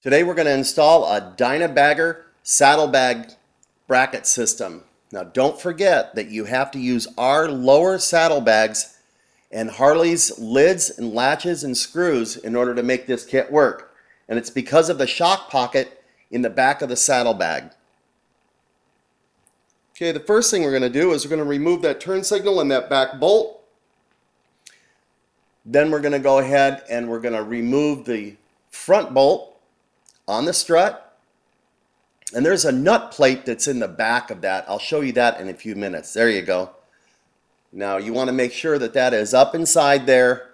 Today we're going to install a Dyna-Bagger saddlebag bracket system. Now don't forget that you have to use our lower saddlebags and Harley's lids and latches and screws in order to make this kit work. And it's because of the shock pocket in the back of the saddlebag. Okay, the first thing we're going to do is we're going to remove that turn signal and that back bolt. Then we're going to go ahead and we're going to remove the front bolt on the strut, and there's a nut plate that's in the back of that. I'll show you that in a few minutes. There you go. Now you want to make sure that that is up inside there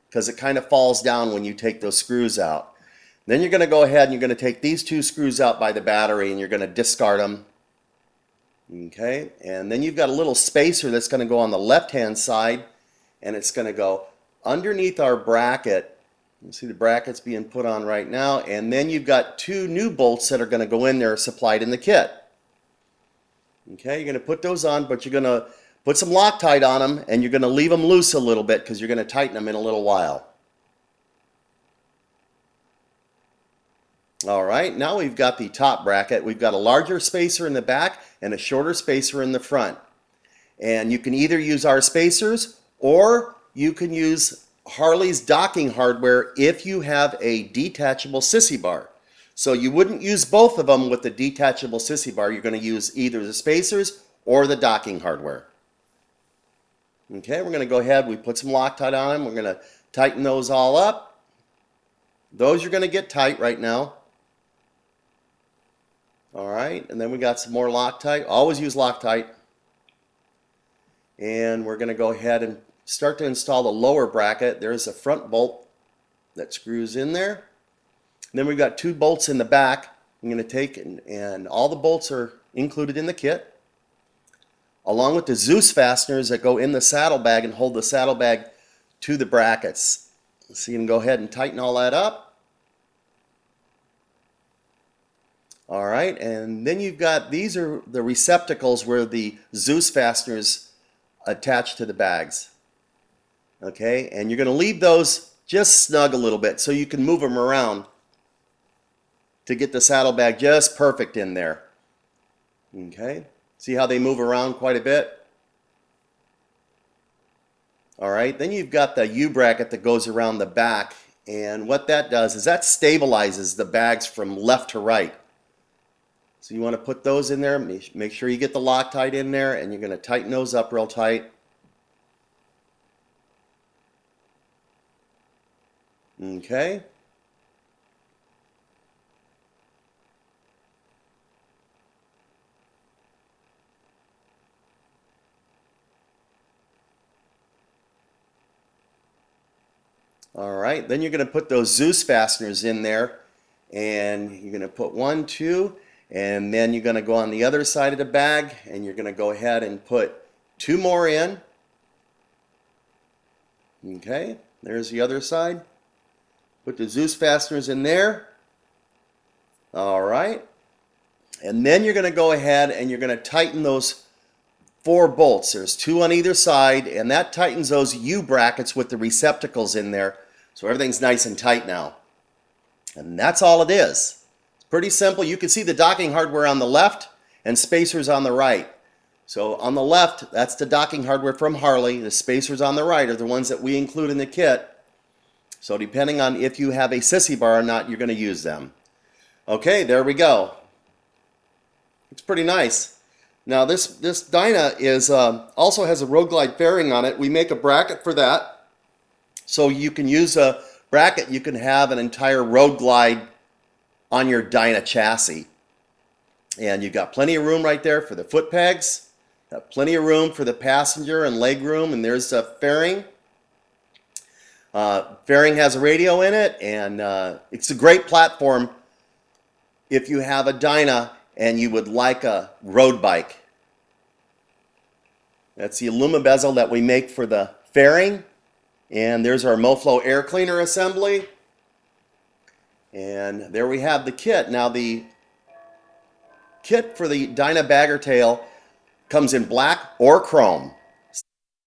because it kind of falls down when you take those screws out. Then you're going to go ahead and you're going to take these two screws out by the battery and you're going to discard them. Okay, and then you've got a little spacer that's going to go on the left hand side, and it's going to go underneath our bracket. You see the brackets being put on right now, and then you've got two new bolts that are going to go in there supplied in the kit. Okay, you're going to put those on, but you're going to put some Loctite on them, and you're going to leave them loose a little bit because you're going to tighten them in a little while. All right, now we've got the top bracket. We've got a larger spacer in the back and a shorter spacer in the front. And you can either use our spacers or you can use Harley's docking hardware if you have a detachable sissy bar. So you wouldn't use both of them with the detachable sissy bar. You're going to use either the spacers or the docking hardware. Okay, we're going to go ahead. We put some Loctite on them. We're going to tighten those all up. Those are going to get tight right now. All right, and then we got some more Loctite. Always use Loctite. And we're going to go ahead and start to install the lower bracket. There's a front bolt that screws in there. And then we've got two bolts in the back. I'm going to take and all the bolts are included in the kit, along with the Zeus fasteners that go in the saddlebag and hold the saddlebag to the brackets. So you can go ahead and tighten all that up. All right, and then you've got, these are the receptacles where the Zeus fasteners attach to the bags. Okay, and you're going to leave those just snug a little bit so you can move them around to get the saddlebag just perfect in there. Okay, see how they move around quite a bit? All right, then you've got the U-bracket that goes around the back, and what that does is that stabilizes the bags from left to right. So you want to put those in there, make sure you get the Loctite in there, and you're going to tighten those up real tight. Okay. All right, then you're going to put those Zeus fasteners in there, and you're going to put 1, 2, and then you're going to go on the other side of the bag, and you're going to go ahead and put 2 more in. Okay, there's the other side. Put the Zeus fasteners in there. All right. And then you're going to go ahead and you're going to tighten those 4 bolts. There's 2 on either side, and that tightens those U-brackets with the receptacles in there. So everything's nice and tight now. And that's all it is. It's pretty simple. You can see the docking hardware on the left and spacers on the right. So on the left, that's the docking hardware from Harley. The spacers on the right are the ones that we include in the kit. So depending on if you have a sissy bar or not, you're going to use them. Okay, there we go. It's pretty nice. Now this Dyna is also has a Road Glide fairing on it. We make a bracket for that. So you can use a bracket. You can have an entire Road Glide on your Dyna chassis. And you've got plenty of room right there for the foot pegs. Got plenty of room for the passenger and leg room. And there's a fairing. Fairing has a radio in it, and it's a great platform if you have a Dyna and you would like a road bike. That's the aluminum bezel that we make for the fairing, and there's our MoFlow air cleaner assembly, and there we have the kit. Now the kit for the Dyna-Baggertail comes in black or chrome.